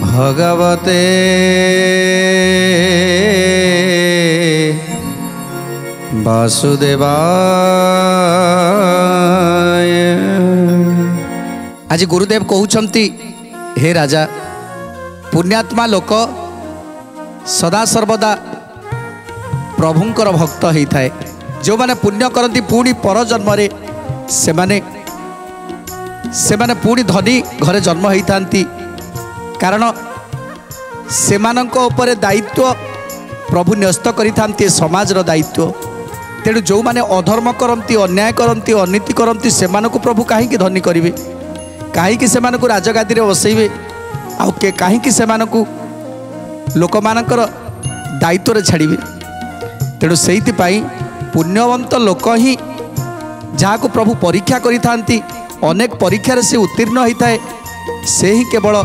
भगवते वासुदेवाय। आज गुरुदेव कहउछंती हे राजा पुण्यात्मा लोक सदा सर्वदा प्रभुंकर भक्त होता है। जो माने पुण्य करती पुणी पर जन्म से माने पुणी धनी घरे जन्म होता कारण सेमानंक उपरे दायित्व प्रभु न्यस्त करिथांती समाज रो दायित्व। तेणु जो माने अधर्म करती अन्याय करती अनीति करती सेमानकु प्रभु कहीं धनी करिवे कहीं सेमानकु राजगादी रे बसैबे आउ के कहीं सेमानकु लोक मानकर दायित्व रे छाड़िबे। तेणु सेइति पई पुण्यवंत लोक ही जहाँ प्रभु परीक्षा करिथांती अनेक परीक्षार से उत्तीर्ण होता है से ही केवल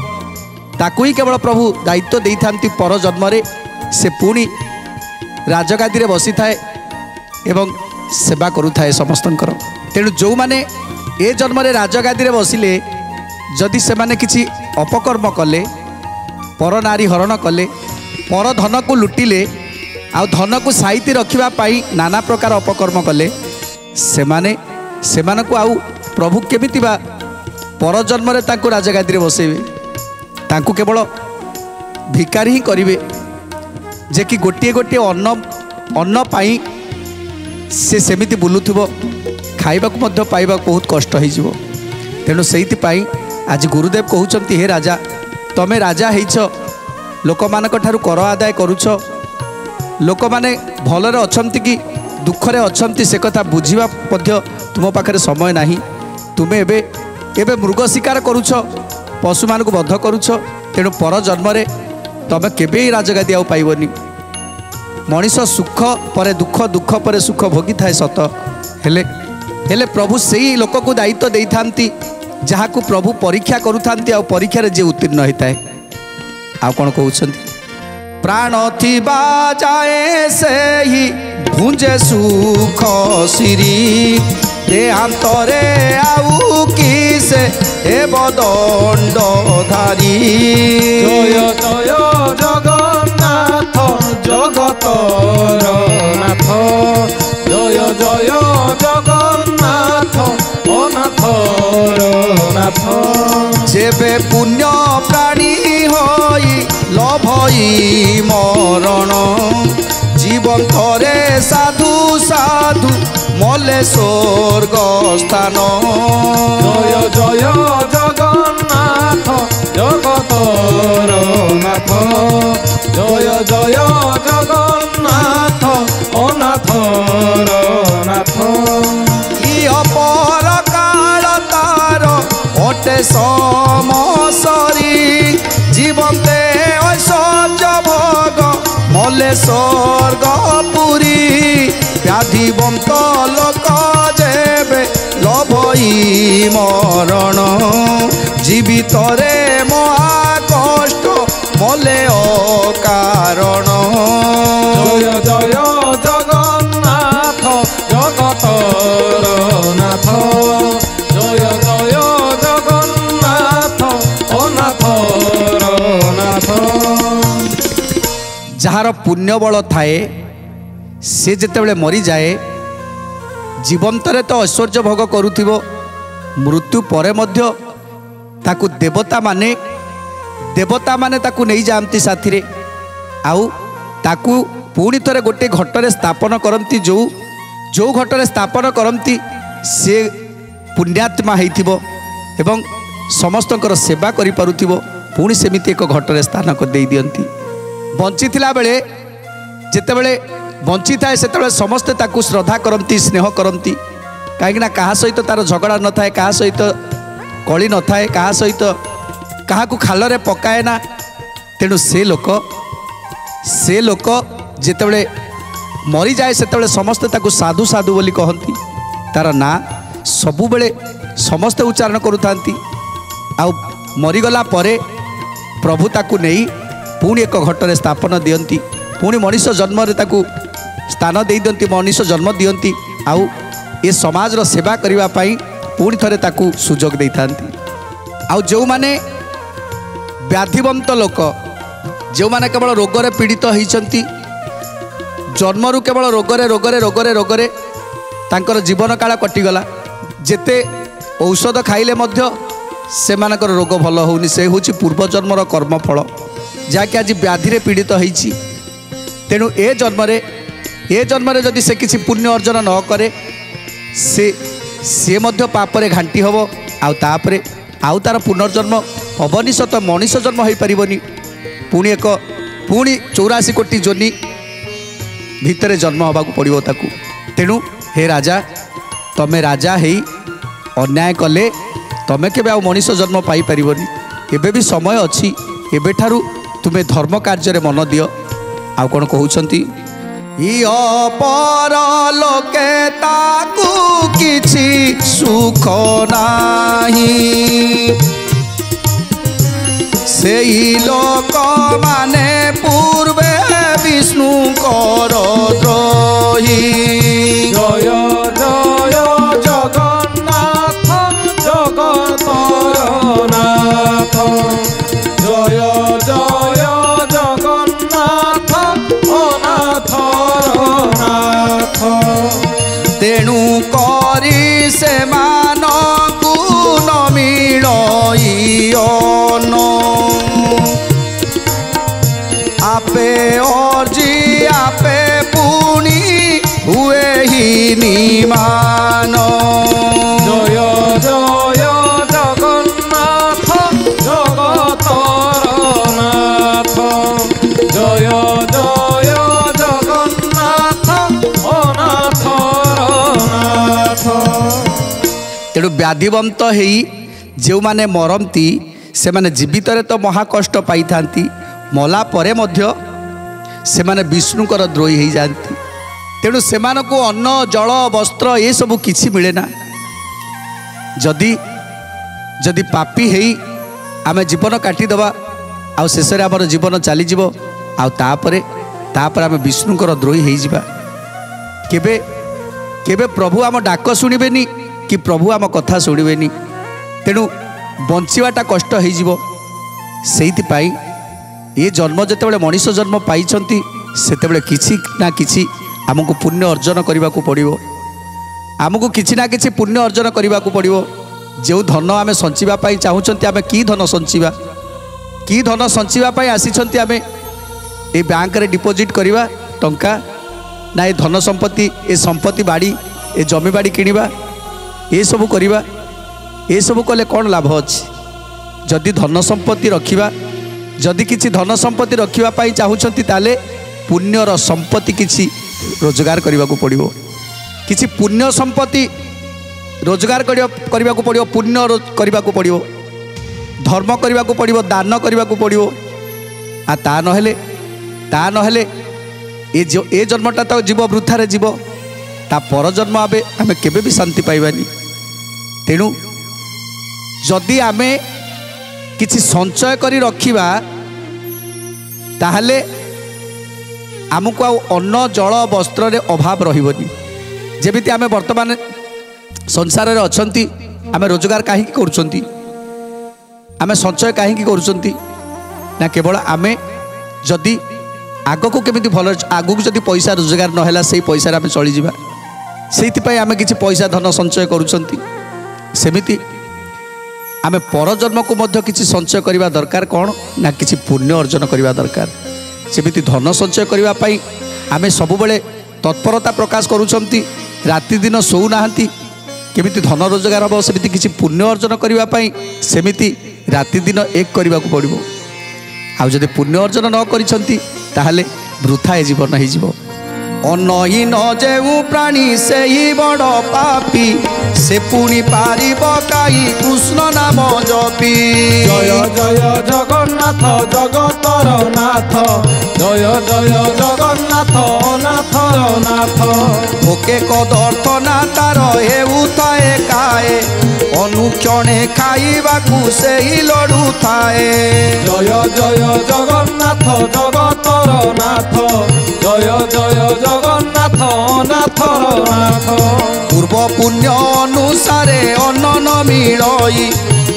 ताकू ही केवल प्रभु दायित्व दे था पर जन्म से पुणी राजगादी रे बसी थाए एवं सेवा करुए समस्त। तेणु जो माने ए जन्म रे राजगादी रे बसिले जदि से माने किछि अपकर्म कले पर नारी हरण कले पर धन को लुटिले आउ धन को साइती रखिबा पाई नाना प्रकार अपकर्म कले सेमानकु आउ प्रभु केमिति बा पर जन्म रे ताकू राजगादी रे बसेबे ताकू केवल भिकारी ही करिवे जे कि गोटे गोटे अन्न पाई से सेमिति बुलुथुबो खाइबा को मध्य पाइबा बहुत कष्ट होइजिवो। तेणु सेइति पाई आज गुरुदेव कहउचंती हे राजा तमे राजा हेइछ लोक मानक ठारू कर आदाय करूछ लोक माने भलरे अछंती कि दुखरे अछंती से कथा बुझिबा मध्य तुम पाखरे समय नाही। तुमे एबे मृग शिकार करूछ पशु मानक बध करूछ तेणु पर जन्म रे तमे केबे राजगादी आउ पाइबनी। मनीष सुख पर दुख दुख पर सुख भोगी थाए सत हेले प्रभु सेही लोक को दायित्व दे थांती जहाँ को प्रभु परीक्षा करुथांती आ परीक्षा जे उत्तीर्ण होता है। आ कौन कहउछंती प्राण थिबा जाए से ही भुंजे सुख सिरी देहांतरे आउ किसे एव दंडधारी। जय जय जगन्नाथ जगतर नाथ जय जय जगन्नाथ अनाथर नाथ। जेबे पुण्य प्राणी होई लभई मरण जीवन थरे साधु साधु मले स्वर्ग स्थान। जय जय जगन्नाथ जगतर नाथ जय जय जगन्नाथ अनाथर नाथ। पर काल तार अटे समसरी जीवंते ऐश्वर्य भोग मले स्वर्ग पुरी व्याधिवंत लोक जेबे लभई मरण जीवित रे महाकष्ट मले अकारण। जय जय जगन्नाथ जगतर नाथ जय जय जगन्नाथ अनाथर नाथ। जार पुण्य बल थाए से जेतेबेले मरी जाए जीवंतरे तो ऐश्वर्य भोग करुथिबो मृत्यु परे मध्य ताकू देवता माने ताकू नहीं जाती साथी रे आउ ताकू पुणी थरे गोटे घटरे स्थापन करती जो घटरे स्थापन करती से पुण्यात्मा होइथिबो एवं समस्तंकर सेवा करि पारुथिबो पुणी सेमिति एक घटरे स्थान कर देई दियंती। बंची थिला बेले जेतेबेले बंची थाए सेतेबेले समस्ते ताकू श्रद्धा करती स्नेह करती कहीं क्या सहित तार झगड़ा न थाए क्या सहित कली न थाए क्या सहित क्या खाल पकाए ना। तेणु से लोक जितेबले मरी जाए से समस्ते ताकू साधु साधु बोली कहती तार ना सबुबले समस्ते उच्चारण करुता मरीगला परे प्रभु ताकू नहीं पुणी एक घटने स्थापन दियंती पुणी मनीष जन्म ताकू स्थान दे दियंती मनीष जन्म दियंती आउ ए समाज रो सेवा करिवा पाई पुणी थरे ताकू सुजोग देइथांती। आउ जो माने व्याधिवंत लोक जो माने केवल रोगरे पीड़ित होइचंती जन्मरू केवल रोगरे रोगरे रोगरे रोगरे तांकर जीवन काल कटिगला जेते औषध खाइले मध्य सेमानकर रोग भल होनी से हूँ पूर्वजन्मर कर्मफल जहाँकि आज व्याधि पीड़ित होइछि। तेणु ए जन्म जदि से किसी पुण्य अर्जन न करे से मध्य पापरे घांटी हम आउे आउ तार पुनर्जन्म हबनी सत मनीष जन्म हो पारिबनी पुणी एक पुणी 84 कोटी जोनि भितरे जन्म होबाकू पड़िबो ताकू। तेणु हे राजा तमे राजा हेई अन्याय कले तमे केबे आ मनीष जन्म पाई पारिबनी एबे भी समय अछि एबे ठारू तुमे धर्म कार्य रे मन दियो। आउ कोन कहउछंती इयो पर लोके ताकू किछि सुख नाही सेई लोक माने पूर्वे विष्णु कर द्रोही। जय जय जगन्नाथ जगतर नाथ जय जय जगन्नाथ अनाथर नाथ। तेणु करी से मानकू न मिलइयन आपे अर्जी आपे पुणी हुए ही निमान। जय जय जगन्नाथ जगतर नाथ जय जय जगन्नाथ अनाथर नाथ। तेणु व्याधिवंत हेई जो माने मरंती से माने जीवित रे तो महाकष्ट पाई थांती मला परे मध्य से माने विष्णुकर द्रोही हो जाती। तेणु से मानको अन्न जल वस्त्र ये सब किछि मिले ना जदि जदि पापी हेई आमे जीवन काटिदेवा आउ शेष आमर जीवन चलीज आउे आमे विष्णुकर द्रोही हो जावा केबे केबे प्रभु आम डाक शुणिबेनी कि प्रभु आम कथा शुणिबेनी। तेणु बंचवाटा कष्ट हो ये जन्म जितेबाला मनीष जन्म पाई से किसी ना किसी आमको पुण्य अर्जन करने को पड़ो आमको किसी ना किसी पुण्य अर्जन करने को पड़ो। जो धन आम संचिवाई चाहूँगी आम कि धन संचिवा कि धन संचिवाई आसी आम ये बैंक रे डिपोजिट करवा टंका ना ये धन संपत्ति ये संपत्ति बाड़ी ये जमी बाड़ी किणवा ये सब करवा ये सब कले कौन लाभ अच्छी। जदि धन संपत्ति रखिबा जदि किसी धन संपत्ति रखापी चाहूँगी ताले पुण्यर संपत्ति किसी रोजगार करने को पड़ो किसी पुण्य संपत्ति रोजगार करने को पड़ो पुण्य करने को पड़ो धर्म करने को पड़ो दान करने को पड़ो आ ता नहेले ये जन्मटा तो जीव वृथारे जीव ता पर जन्म आम केबे भी शांति पाइबानी। तेणु जदि आमे किछि संचय करी रखिबा ताहले आमको अन्न जल वस्त्र रे अभाव रहिबनी। जेमिति आमे वर्तमान संसार रे अछंती आमे रोजगार काहे करूछंती आमे संचय काहे करूछंती ना केवल आमे जदि आगको केमिति भल आगको जदि पैसा रोजगार नहला से पैसा आमे चली जिबा सेइति आमे किछि पैसा धन संचय करूछंती सेमिति आमे परजन्म को मध्य किछि संचय करने दरकार कौन ना किछि पुण्य अर्जन करने दरकार। सेमिति धन संचय करने पाई आमे सबुबले तत्परता प्रकाश करूछंती राति दिन सोउ नाहंती केमिति धन रोजगार हम सेमिति किछि पुण्य अर्जन करने पाई सेमिति राति दिन एक करने को पड़ो। आउ जदि पुण्य अर्जन न करिसंती ताहले वृथा जीवन हो जीव। अनहीन जेउ प्राणी से ही बड़ पापी से पुणी पारिब काई कृष्ण नाम जपी। जय जय जगन्नाथ जगतर नाथ जय जय जगन्नाथ अनाथर नाथ। ओके कदर्थ ना तार हेउ थाए काए ଅନୁକ୍ଷଣେ ଖାଇବାକୁ ସେହି ଲଡ଼ୁ ଥାଏ। ଜୟ ଜୟ ଜଗନ୍ନାଥ ଜଗତର ନାଥ, ଜୟ ଜୟ ଜଗନ୍ନାଥ ଅନାଥର ନାଥ। ପୂର୍ବ ପୁଣ୍ୟ ଅନୁସାରେ ଅନ୍ନ ନ ମିଳଇ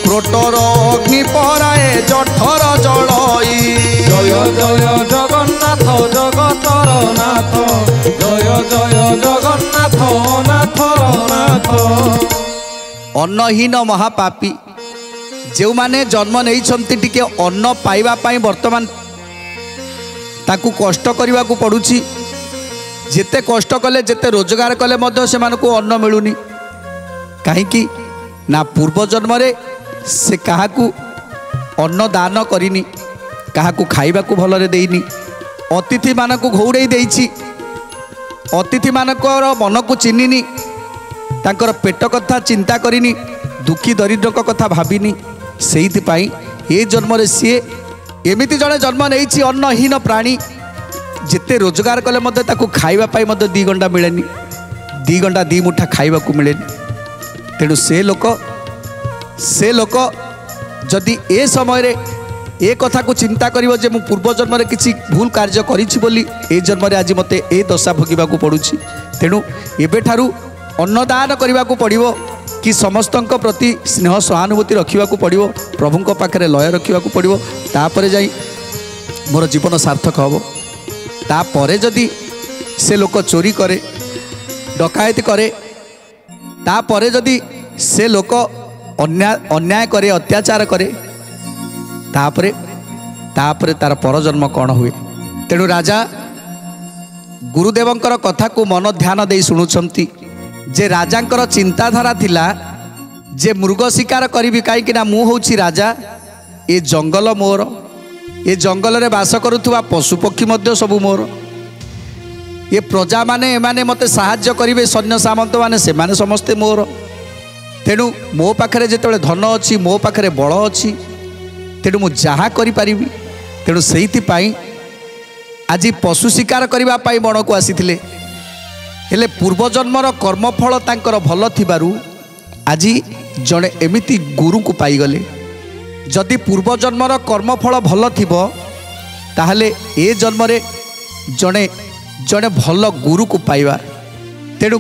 କ୍ରୋଟର ଅଗ୍ନି ପରାଏ ଜଠର ଜଳଇ। ଜୟ ଜୟ ଜଗନ୍ନାଥ ଜଗତର ନାଥ, ଜୟ ଜୟ ଜଗନ୍ନାଥ ଅନାଥର ନାଥ। ଅନ୍ନହୀନ ମହାପାପୀ ଯେଉଁମାନେ ଜନ୍ମ ନେଇଛନ୍ତି ଟିକେ ଅନ୍ନ ପାଇବା ପାଇଁ ବର୍ତ୍ତମାନ ତାକୁ କଷ୍ଟ କରିବାକୁ ପଡ଼ୁଛି। ଯେତେ କଷ୍ଟ କଲେ ଯେତେ ରୋଜଗାର କଲେ ମଧ୍ୟ ସେମାନଙ୍କୁ ଅନ୍ନ ମିଳୁନି। କାହିଁକି ନା ପୂର୍ବ ଜନ୍ମରେ ସେ କାହାକୁ ଅନ୍ନ ଦାନ କରିନି, କାହାକୁ ଖାଇବାକୁ ଭଲରେ ଦେଇନି, ଅତିଥିମାନଙ୍କୁ ଘଉଡ଼େଇ ଦେଇଛି, ଅତିଥିମାନଙ୍କର ମନକୁ ଚିହ୍ନିନି, ତାଙ୍କର ପେଟ କଥା ଚିନ୍ତା କରିନି, ଦୁଃଖୀ ଦରିଦ୍ରଙ୍କ କଥା ଭାବିନି। ସେଇଥିପାଇଁ ଏ ଜନ୍ମରେ ସିଏ ଏମିତି ଜଣେ ଜନ୍ମ ନେଇଛି ଅନ୍ନହୀନ ପ୍ରାଣୀ। ଯେତେ ରୋଜଗାର କଲେ ମଧ୍ୟ ତାକୁ ଖାଇବା ପାଇଁ ମଧ୍ୟ 2 ଗଣ୍ଡା ମିଳେନି, 2 ଗଣ୍ଡା 2 ମୁଠା ଖାଇବାକୁ ମିଳେନି। ତେଣୁ ସେ ଲୋକ ଯଦି ଏ ସମୟରେ ଏ କଥାକୁ ଚିନ୍ତା କରିବ ଯେ ମୁଁ ପୂର୍ବ ଜନ୍ମରେ କିଛି ଭୁଲ କାର୍ଯ୍ୟ କରିଛି ବୋଲି ଏ ଜନ୍ମରେ ଆଜି ମୋତେ ଏ ଦଶା ଭୋଗିବାକୁ ପଡ଼ୁଛି। ତେଣୁ ଏବେଠାରୁ ଅନ୍ନଦାନ କରିବାକୁ ପଡ଼ିବ କି ସମସ୍ତଙ୍କ ପ୍ରତି ସ୍ନେହ ସହାନୁଭୂତି ରଖିବାକୁ ପଡ଼ିବ, ପ୍ରଭୁଙ୍କ ପାଖରେ ଲୟ ରଖିବାକୁ ପଡ଼ିବ। ତାପରେ ଯାଇ ମୋର ଜୀବନ ସାର୍ଥକ ହେବ। ତାପରେ ଯଦି ସେ ଲୋକ ଚୋରି କରେ, ଡକାୟତି କରେ, ତାପରେ ଯଦି ସେ ଲୋକ ଅନ୍ୟାୟ କରେ, ଅତ୍ୟାଚାର କରେ, ତାପରେ ତାର ପରଜନ୍ମ କ'ଣ ହୁଏ। ତେଣୁ ରାଜା ଗୁରୁଦେବଙ୍କର କଥାକୁ ମନ ଧ୍ୟାନ ଦେଇ ଶୁଣୁଛନ୍ତି। ଯେ ରାଜାଙ୍କର ଚିନ୍ତାଧାରା ଥିଲା ଯେ ମୃଗ ଶିକାର କରିବି, କାହିଁକି ନା ମୁଁ ହେଉଛି ରାଜା, ଏ ଜଙ୍ଗଲ ମୋର, ଏ ଜଙ୍ଗଲରେ ବାସ କରୁଥିବା ପଶୁପକ୍ଷୀ ମଧ୍ୟ ସବୁ ମୋର, ଏ ପ୍ରଜାମାନେ ଏମାନେ ମୋତେ ସାହାଯ୍ୟ କରିବେ, ସୈନ୍ୟ ସାମନ୍ତମାନେ ସେମାନେ ସମସ୍ତେ ମୋର। ତେଣୁ ମୋ ପାଖରେ ଯେତେବେଳେ ଧନ ଅଛି, ମୋ ପାଖରେ ବଳ ଅଛି, ତେଣୁ ମୁଁ ଯାହା କରିପାରିବି। ତେଣୁ ସେଇଥିପାଇଁ ଆଜି ପଶୁ ଶିକାର କରିବା ପାଇଁ ବଣକୁ ଆସିଥିଲେ। ହେଲେ ପୂର୍ବଜନ୍ମର କର୍ମଫଳ ତାଙ୍କର ଭଲ ଥିବାରୁ ଆଜି ଜଣେ ଏମିତି ଗୁରୁଙ୍କୁ ପାଇଗଲେ। ଯଦି ପୂର୍ବଜନ୍ମର କର୍ମଫଳ ଭଲ ଥିବ ତାହେଲେ ଏ ଜନ୍ମରେ ଜଣେ ଭଲ ଗୁରୁକୁ ପାଇବା। ତେଣୁ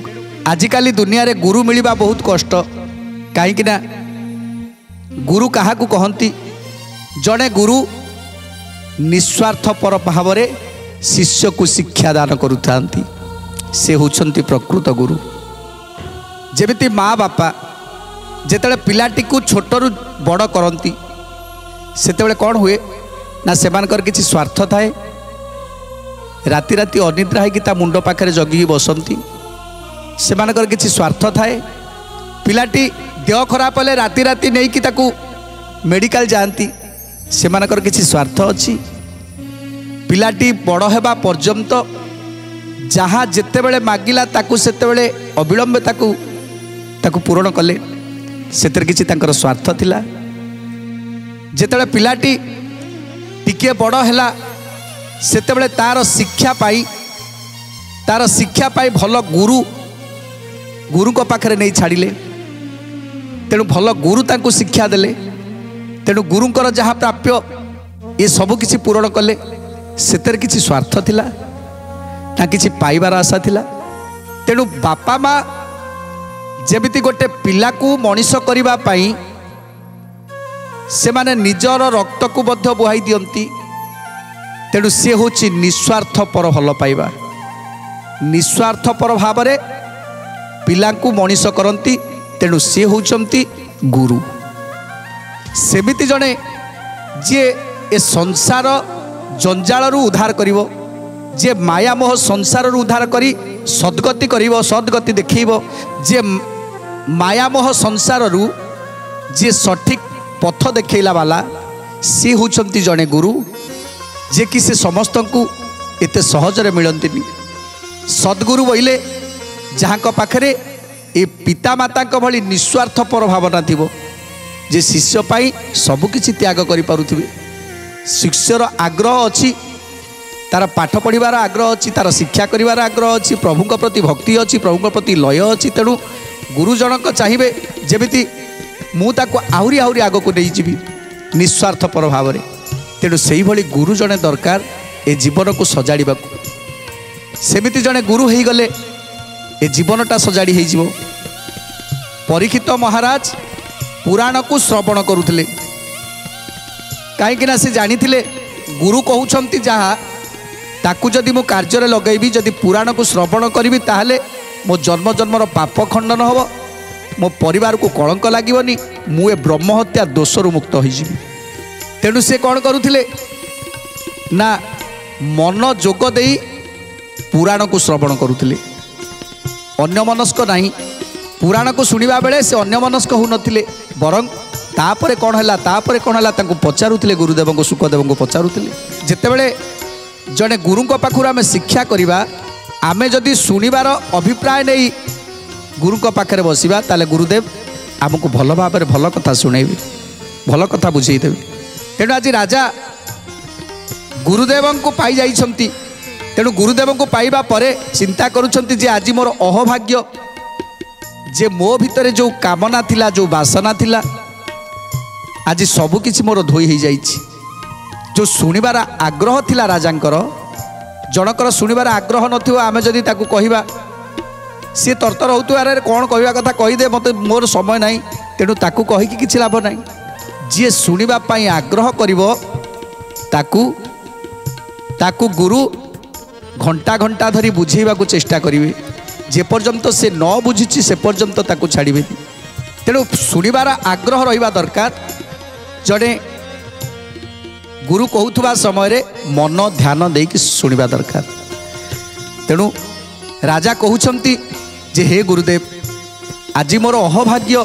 ଆଜିକାଲି ଦୁନିଆରେ ଗୁରୁ ମିଳିବା ବହୁତ କଷ୍ଟ। କାହିଁକି ନା ଗୁରୁ କାହାକୁ କହନ୍ତି? ଜଣେ ଗୁରୁ ନିସ୍ୱାର୍ଥପର ଭାବରେ ଶିଷ୍ୟକୁ ଶିକ୍ଷା ଦାନ କରୁଥାନ୍ତି, ସେ ହେଉଛନ୍ତି ପ୍ରକୃତ ଗୁରୁ। ଯେମିତି ମା ବାପା ଯେତେବେଳେ ପିଲାଟିକୁ ଛୋଟରୁ ବଡ଼ କରନ୍ତି ସେତେବେଳେ କ'ଣ ହୁଏ ନା ସେମାନଙ୍କର କିଛି ସ୍ୱାର୍ଥ ଥାଏ। ରାତି ରାତି ଅନିଦ୍ରା ହେଇକି ତା ମୁଣ୍ଡ ପାଖରେ ଜଗିକି ବସନ୍ତି। ସେମାନଙ୍କର କିଛି ସ୍ୱାର୍ଥ ଥାଏ। ପିଲାଟି ଦେହ ଖରାପ ହେଲେ ରାତି ରାତି ନେଇକି ତାକୁ ମେଡ଼ିକାଲ ଯାଆନ୍ତି। ସେମାନଙ୍କର କିଛି ସ୍ୱାର୍ଥ ଅଛି। ପିଲାଟି ବଡ଼ ହେବା ପର୍ଯ୍ୟନ୍ତ ଯାହା ଯେତେବେଳେ ମାଗିଲା ତାକୁ ସେତେବେଳେ ଅବିଳମ୍ବେ ତାକୁ ପୂରଣ କଲେ। ସେଥିରେ କିଛି ତାଙ୍କର ସ୍ୱାର୍ଥ ଥିଲା। ଯେତେବେଳେ ପିଲାଟି ଟିକିଏ ବଡ଼ ହେଲା ସେତେବେଳେ ତାର ଶିକ୍ଷା ପାଇଁ ଭଲ ଗୁରୁଙ୍କ ପାଖରେ ନେଇ ଛାଡ଼ିଲେ। ତେଣୁ ଭଲ ଗୁରୁ ତାଙ୍କୁ ଶିକ୍ଷା ଦେଲେ। ତେଣୁ ଗୁରୁଙ୍କର ଯାହା ପ୍ରାପ୍ୟ ଏ ସବୁ କିଛି ପୂରଣ କଲେ। ସେଥିରେ କିଛି ସ୍ୱାର୍ଥ ଥିଲା ନା କିଛି ପାଇବାର ଆଶା ଥିଲା? ତେଣୁ ବାପା ମା ଯେମିତି ଗୋଟେ ପିଲାକୁ ମଣିଷ କରିବା ପାଇଁ ସେମାନେ ନିଜର ରକ୍ତକୁ ମଧ୍ୟ ବୁହାଇ ଦିଅନ୍ତି। ତେଣୁ ସେ ହେଉଛି ନିସ୍ୱାର୍ଥପର ଭଲ ପାଇବା। ନିସ୍ୱାର୍ଥପର ଭାବରେ ପିଲାଙ୍କୁ ମଣିଷ କରନ୍ତି। ତେଣୁ ସେ ହେଉଛନ୍ତି ଗୁରୁ। ସେମିତି ଜଣେ ଯିଏ ଏ ସଂସାର ଜଞ୍ଜାଳରୁ ଉଦ୍ଧାର କରିବ, ଯିଏ ମାୟାମୋହ ସଂସାରରୁ ଉଦ୍ଧାର କରି ସଦ୍ଗତି କରିବ, ସଦ୍ଗତି ଦେଖେଇବ, ଯିଏ ମାୟାମୋହ ସଂସାରରୁ ଯିଏ ସଠିକ୍ ପଥ ଦେଖେଇଲା ବାଲା, ସିଏ ହେଉଛନ୍ତି ଜଣେ ଗୁରୁ, ଯିଏକି ସେ ସମସ୍ତଙ୍କୁ ଏତେ ସହଜରେ ମିଳନ୍ତିନି। ସଦ୍ଗୁରୁ ବୋଇଲେ ଯାହାଙ୍କ ପାଖରେ ଏ ପିତାମାତାଙ୍କ ଭଳି ନିସ୍ୱାର୍ଥପର ଭାବନା ଥିବ, ଯେ ଶିଷ୍ୟ ପାଇଁ ସବୁକିଛି ତ୍ୟାଗ କରିପାରୁଥିବେ। ଶିଷ୍ୟର ଆଗ୍ରହ ଅଛି, ତାର ପାଠ ପଢ଼ିବାର ଆଗ୍ରହ ଅଛି, ତାର ଶିକ୍ଷା କରିବାର ଆଗ୍ରହ ଅଛି, ପ୍ରଭୁଙ୍କ ପ୍ରତି ଭକ୍ତି ଅଛି, ପ୍ରଭୁଙ୍କ ପ୍ରତି ଲୟ ଅଛି। ତେଣୁ ଗୁରୁଜଣଙ୍କ ଚାହିଁବେ ଯେମିତି ମୁଁ ତାକୁ ଆହୁରି ଆହୁରି ଆଗକୁ ନେଇଯିବି ନିଃସ୍ୱାର୍ଥପର ଭାବରେ। ତେଣୁ ସେଇଭଳି ଗୁରୁ ଜଣେ ଦରକାର ଏ ଜୀବନକୁ ସଜାଡ଼ିବାକୁ। ସେମିତି ଜଣେ ଗୁରୁ ହେଇଗଲେ ଏ ଜୀବନଟା ସଜାଡ଼ି ହେଇଯିବ। ପରୀକ୍ଷିତ ମହାରାଜ ପୁରାଣକୁ ଶ୍ରବଣ କରୁଥିଲେ, କାହିଁକିନା ସେ ଜାଣିଥିଲେ ଗୁରୁ କହୁଛନ୍ତି ଯାହା ତାକୁ ଯଦି ମୁଁ କାର୍ଯ୍ୟରେ ଲଗାଇବି, ଯଦି ପୁରାଣକୁ ଶ୍ରବଣ କରିବି, ତାହେଲେ ମୋ ଜନ୍ମ ଜନ୍ମର ପାପ ଖଣ୍ଡନ ହେବ, ମୋ ପରିବାରକୁ କଳଙ୍କ ଲାଗିବନି, ମୁଁ ଏ ବ୍ରହ୍ମହତ୍ୟା ଦୋଷରୁ ମୁକ୍ତ ହୋଇଯିବି। ତେଣୁ ସେ କ'ଣ କରୁଥିଲେ ନା ମନ ଯୋଗ ଦେଇ ପୁରାଣକୁ ଶ୍ରବଣ କରୁଥିଲେ, ଅନ୍ୟମନସ୍କ ନାହିଁ। ପୁରାଣକୁ ଶୁଣିବା ବେଳେ ସେ ଅନ୍ୟମନସ୍କ ହେଉନଥିଲେ, ବରଂ ତାପରେ କ'ଣ ହେଲା ତାଙ୍କୁ ପଚାରୁଥିଲେ, ଗୁରୁଦେବଙ୍କୁ ଶୁକଦେବଙ୍କୁ ପଚାରୁଥିଲେ। ଯେତେବେଳେ ଜଣେ ଗୁରୁଙ୍କ ପାଖରୁ ଆମେ ଶିକ୍ଷା କରିବା, ଆମେ ଯଦି ଶୁଣିବାର ଅଭିପ୍ରାୟ ନେଇ ଗୁରୁଙ୍କ ପାଖରେ ବସିବା, ତାହେଲେ ଗୁରୁଦେବ ଆମକୁ ଭଲ ଭାବରେ ଭଲ କଥା ଶୁଣେଇବେ, ଭଲ କଥା ବୁଝେଇଦେବେ। ତେଣୁ ଆଜି ରାଜା ଗୁରୁଦେବଙ୍କୁ ପାଇଯାଇଛନ୍ତି। ତେଣୁ ଗୁରୁଦେବଙ୍କୁ ପାଇବା ପରେ ଚିନ୍ତା କରୁଛନ୍ତି ଯେ ଆଜି ମୋର ଅହଭାଗ୍ୟ ଯେ ମୋ ଭିତରେ ଯେଉଁ କାମନା ଥିଲା, ଯେଉଁ ବାସନା ଥିଲା, ଆଜି ସବୁକିଛି ମୋର ଧୋଇ ହୋଇଯାଇଛି। ଯେଉଁ ଶୁଣିବାର ଆଗ୍ରହ ଥିଲା ରାଜାଙ୍କର, ଜଣଙ୍କର ଶୁଣିବାର ଆଗ୍ରହ ନଥିବ, ଆମେ ଯଦି ତାକୁ କହିବା, ସିଏ ତରତର ହେଉଥିବ, ଆରେ କ'ଣ କହିବା କଥା କହିଦେ, ମୋତେ ମୋର ସମୟ ନାହିଁ। ତେଣୁ ତାକୁ କହିକି କିଛି ଲାଭ ନାହିଁ। ଯିଏ ଶୁଣିବା ପାଇଁ ଆଗ୍ରହ କରିବ ତାକୁ ଗୁରୁ ଘଣ୍ଟା ଘଣ୍ଟା ଧରି ବୁଝେଇବାକୁ ଚେଷ୍ଟା କରିବେ। ଯେପର୍ଯ୍ୟନ୍ତ ସେ ନ ବୁଝିଛି ସେ ପର୍ଯ୍ୟନ୍ତ ତାକୁ ଛାଡ଼ିବେନି। ତେଣୁ ଶୁଣିବାର ଆଗ୍ରହ ରହିବା ଦରକାର। ଜଣେ ଗୁରୁ କହୁଥିବା ସମୟରେ ମନ ଧ୍ୟାନ ଦେଇକି ଶୁଣିବା ଦରକାର। ତେଣୁ ରାଜା କହୁଛନ୍ତି ଯେ ହେ ଗୁରୁଦେବ, ଆଜି ମୋର ଅହଭାଗ୍ୟ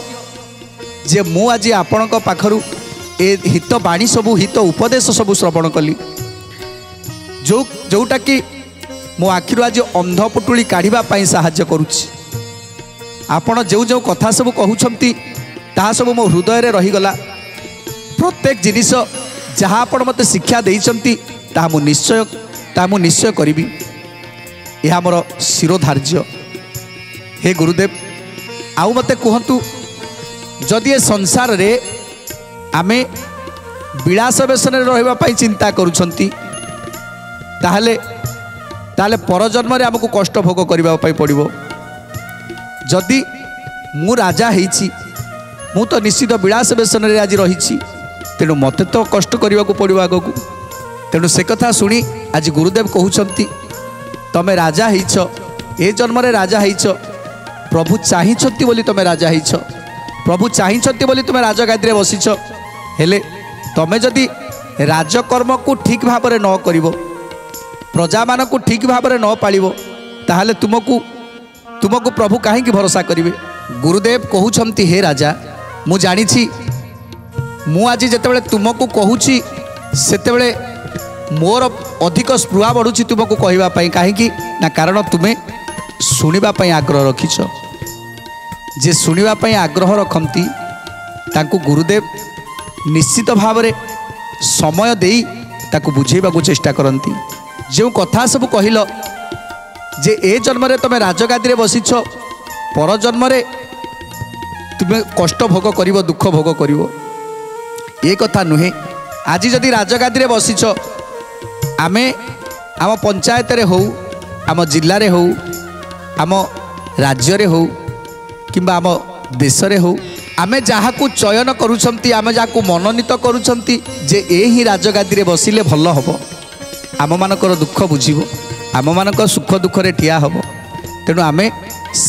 ଯେ ମୁଁ ଆଜି ଆପଣଙ୍କ ପାଖରୁ ଏ ହିତ ବାଣୀ ସବୁ, ହିତ ଉପଦେଶ ସବୁ ଶ୍ରବଣ କଲି, ଯେଉଁଟାକି ମୋ ଆଖିରୁ ଆଜି ଅନ୍ଧ ପୁଟୁଳି କାଢ଼ିବା ପାଇଁ ସାହାଯ୍ୟ କରୁଛି। ଆପଣ ଯେଉଁ ଯେଉଁ କଥା ସବୁ କହୁଛନ୍ତି ତାହା ସବୁ ମୋ ହୃଦୟରେ ରହିଗଲା। ପ୍ରତ୍ୟେକ ଜିନିଷ ଯାହା ଆପଣ ମୋତେ ଶିକ୍ଷା ଦେଇଛନ୍ତି ତାହା ମୁଁ ନିଶ୍ଚୟ କରିବି। ଏହା ମୋର ଶିରୋଧାର୍ଯ୍ୟ। ହେ ଗୁରୁଦେବ, ଆଉ ମୋତେ କୁହନ୍ତୁ, ଯଦି ଏ ସଂସାରରେ ଆମେ ବିଳାସ ବେଶନରେ ରହିବା ପାଇଁ ଚିନ୍ତା କରୁଛନ୍ତି, ତାହେଲେ ପରଜନ୍ମରେ ଆମକୁ କଷ୍ଟ ଭୋଗ କରିବା ପାଇଁ ପଡ଼ିବ। ଯଦି ମୁଁ ରାଜା ହେଇଛି, ମୁଁ ତ ନିଶ୍ଚିତ ବିଳାସ ବେଶନରେ ଆଜି ରହିଛି, ତେଣୁ ମୋତେ ତ କଷ୍ଟ କରିବାକୁ ପଡ଼ିବ ଆଗକୁ। ତେଣୁ ସେ କଥା ଶୁଣି ଆଜି ଗୁରୁଦେବ କହୁଛନ୍ତି, ତମେ ରାଜା ହେଇଛ, ଏ ଜନ୍ମରେ ରାଜା ହେଇଛ, ପ୍ରଭୁ ଚାହିଁଛନ୍ତି ବୋଲି ତମେ ରାଜା ହେଇଛ, ପ୍ରଭୁ ଚାହିଁଛନ୍ତି ବୋଲି ତୁମେ ରାଜଗାଦିରେ ବସିଛ। ହେଲେ ତମେ ଯଦି ରାଜକର୍ମକୁ ଠିକ୍ ଭାବରେ ନ କରିବ, ପ୍ରଜାମାନଙ୍କୁ ଠିକ୍ ଭାବରେ ନ ପାଳିବ, ତାହେଲେ ତୁମକୁ ପ୍ରଭୁ କାହିଁକି ଭରସା କରିବେ? ଗୁରୁଦେବ କହୁଛନ୍ତି, ହେ ରାଜା, ମୁଁ ଜାଣିଛି, ମୁଁ ଆଜି ଯେତେବେଳେ ତୁମକୁ କହୁଛି ସେତେବେଳେ ମୋର ଅଧିକ ସ୍ପୃହା ବଢ଼ୁଛି ତୁମକୁ କହିବା ପାଇଁ। କାହିଁକି ନା କାରଣ ତୁମେ ଶୁଣିବା ପାଇଁ ଆଗ୍ରହ ରଖିଛ। ଯେ ଶୁଣିବା ପାଇଁ ଆଗ୍ରହ ରଖନ୍ତି ତାଙ୍କୁ ଗୁରୁଦେବ ନିଶ୍ଚିତ ଭାବରେ ସମୟ ଦେଇ ତାକୁ ବୁଝେଇବାକୁ ଚେଷ୍ଟା କରନ୍ତି। ଯେଉଁ କଥା ସବୁ କହିଲ ଯେ ଏ ଜନ୍ମରେ ତୁମେ ରାଜଗାଦିରେ ବସିଛ, ପର ଜନ୍ମରେ ତୁମେ କଷ୍ଟ ଭୋଗ କରିବ, ଦୁଃଖ ଭୋଗ କରିବ, ଏ କଥା ନୁହେଁ। ଆଜି ଯଦି ରାଜଗାଦିରେ ବସିଛ, ଆମେ ଆମ ପଞ୍ଚାୟତରେ ହେଉ, ଆମ ଜିଲ୍ଲାରେ ହେଉ, ଆମ ରାଜ୍ୟରେ ହେଉ କିମ୍ବା ଆମ ଦେଶରେ ହେଉ, ଆମେ ଯାହାକୁ ଚୟନ କରୁଛନ୍ତି, ଆମେ ଯାହାକୁ ମନୋନୀତ କରୁଛନ୍ତି ଯେ ଏ ହିଁ ରାଜଗାଦିରେ ବସିଲେ ଭଲ ହେବ, ଆମମାନଙ୍କର ଦୁଃଖ ବୁଝିବ, ଆମମାନଙ୍କ ସୁଖ ଦୁଃଖରେ ଠିଆ ହେବ, ତେଣୁ ଆମେ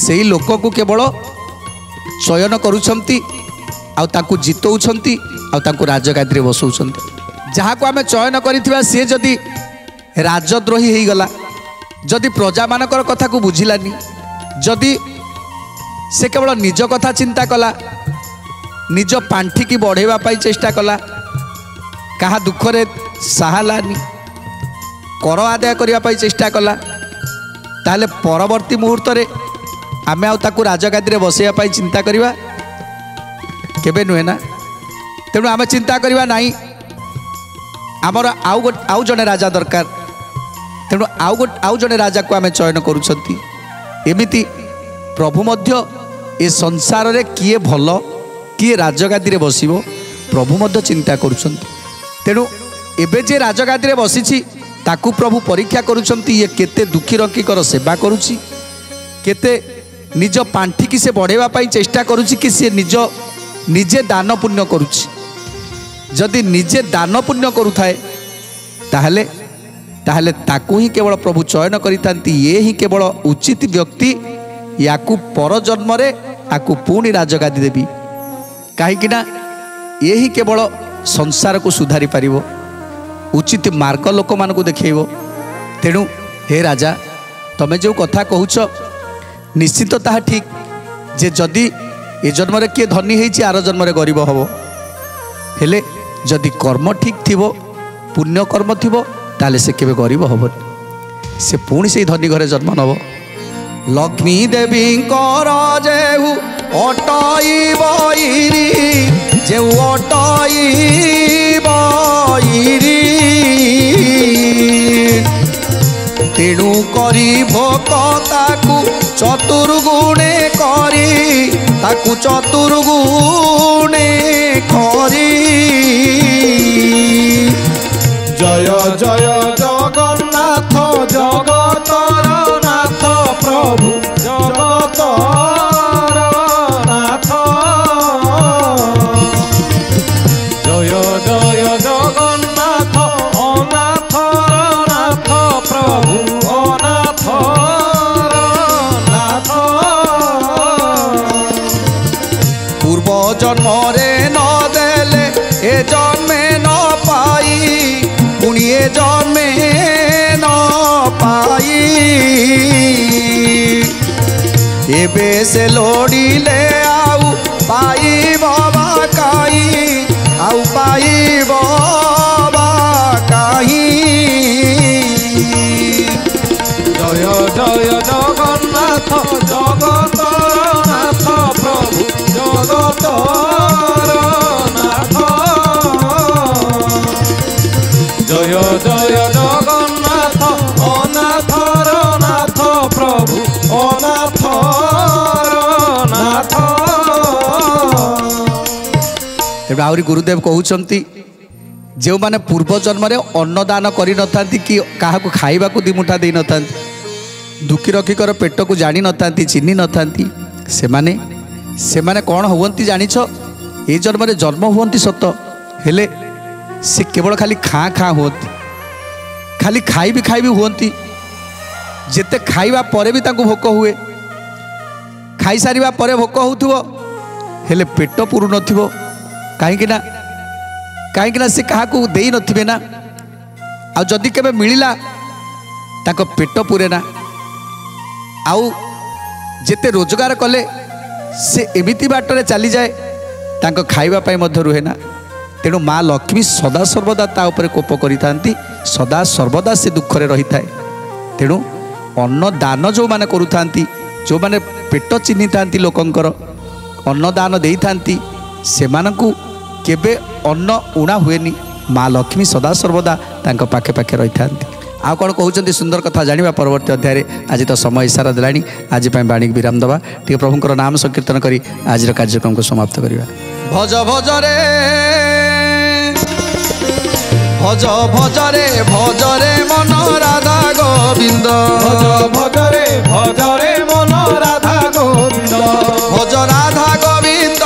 ସେଇ ଲୋକକୁ କେବଳ ଚୟନ କରୁଛନ୍ତି, ଆଉ ତାଙ୍କୁ ଜିତଉଛନ୍ତି, ଆଉ ତାଙ୍କୁ ରାଜଗାଦିରେ ବସଉଛନ୍ତି। ଯାହାକୁ ଆମେ ଚୟନ କରିଥିବା ସିଏ ଯଦି ରାଜଦ୍ରୋହୀ ହେଇଗଲା, ଯଦି ପ୍ରଜାମାନଙ୍କର କଥାକୁ ବୁଝିଲାନି, ଯଦି ସେ କେବଳ ନିଜ କଥା ଚିନ୍ତା କଲା, ନିଜ ପାଣ୍ଠିକି ବଢ଼େଇବା ପାଇଁ ଚେଷ୍ଟା କଲା, କାହା ଦୁଃଖରେ ସାହାଲାନି, କର ଆଦାୟ କରିବା ପାଇଁ ଚେଷ୍ଟା କଲା, ତାହେଲେ ପରବର୍ତ୍ତୀ ମୁହୂର୍ତ୍ତରେ ଆମେ ଆଉ ତାକୁ ରାଜଗାଦିରେ ବସାଇବା ପାଇଁ ଚିନ୍ତା କରିବା? କେବେ ନୁହେଁ ନା। ତେଣୁ ଆମେ ଚିନ୍ତା କରିବା ନାହିଁ ଆମର ଆଉ ଜଣେ ରାଜା ଦରକାର, ତେଣୁ ଆଉ ଜଣେ ରାଜାକୁ ଆମେ ଚୟନ କରୁଛନ୍ତି। ଏମିତି ପ୍ରଭୁ ମଧ୍ୟ ଏ ସଂସାରରେ କିଏ ଭଲ किए राजगादी बसिब प्रभु मध्य चिंता करुछन। तेणु एबे जे राजगादी बसी ताकू प्रभु परीक्षा करुछंती ये केते दुखी रंकीकर सेवा करुछि, केते निज पांठी की से बढ़ेवा पाई चेष्टा करुछि कि से निजे दान पुण्य करुछि। जदि निजे दान पुण्य करुथाए ताहले ताहले ताकू ही केवल प्रभु चयन करितांती। ये ही केवल उचित व्यक्ति याकू पर जन्म रे आकू पुणी राजगादी देवी, कहीं ये ही केवल संसार को सुधारी पारिबो, उचित मार्ग लोक मान को देखो। तेणु हे राजा तमें जो कथा कहूच निश्चित ताहा ठीक जे जदि ए जन्म रे किए धनी होइछि आर जन्म रे गरीब हबो, हेले जदि कर्म ठीक थिबो पुण्य कर्म थिबो ताले से केबे गरीब हबो, से पुणी से धनी घरे जन्म नब। लक्ष्मी देवी जेहु अटई बईरी जेहु अटई बईरी तेणु करी भोक ताकू चतुर्गुणे करी ताकू चतुर्गुणे करी। जय जय जगन्नाथ जगतर नाथ प्रभु जगतर नाथ। जय जय जगन्नाथ अनाथर नाथ प्रभु अनाथर नाथ। पूर्व जन्म रे न देले ए जन्मे न पाई पुणी ए जन्मे न पाई। एबे से लोड़िले आउ पाई बाबा काई आउ पाई बाबा काई। जय जय जगन्नाथ जगतर नाथ प्रभु जगतर नाथ। जय जय जगन्नाथ अनाथर नाथ प्रभु अनाथर नाथ। तेणु आहरी गुरुदेव कहउछंती जो माने पूर्व जन्म रे अन्नदान करि नथांती कि काहाकू खाइबाकू दिमुठा देई नथांती, दुखी रखिकर पेट को जानी नथांती चिन्ही नथांती, सेमाने कौन हुवंती जानिछ ए जन्म रे जन्म हुवंती सत हेले से केवल खाली खाँ खाँ हुवंती, खाली खाइबी हुवंती। जेते खाइबा परे भी तांको भोक हुए, खाई सारिबा परे भोक होउथुवो हेले पेट पुरु नथिवो, कहीं ना से काहाकू देई नथिबे ना। आ जदि केबे मिलिला ताको पेट पुरे ना, आउ जेते रोजगार कले से एमिति बाटरे चली जाए तांको खाइबा पाई मध्य रुहे ना। तेणु माँ लक्ष्मी सदा सर्वदा ता उपरे कोप करिथांती, सदा सर्वदा से दुख रे रही थाए। तेणु अन्न दान जो माने करुथांती, जो माने पेट चिन्ही थांती लोकंकर अन्न दान देई थांती, सेमानकू केबे अन्न उणा हुएनी। माँ लक्ष्मी सदा सर्वदा तांको पाखे पाखे रही थांती। आ कौन कहते सुंदर कथा जाना परवर्ती अध्याय। आज तो समय इशारा देलानी, आज बाणी विराम दबा टे प्रभुंर नाम संकीर्तन करी आज कार्यक्रम को समाप्त करवा। भज भज रे भज भज रे भज रे मन राधा गोविंद भज भज रे मन राधा गोविंद भज राधा गोविंद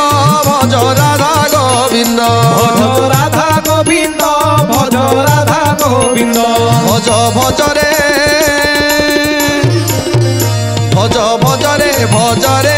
भज राधा गोविंद भज राधा गोविंद भज राधा गोविंद भज भज रे भज भज रे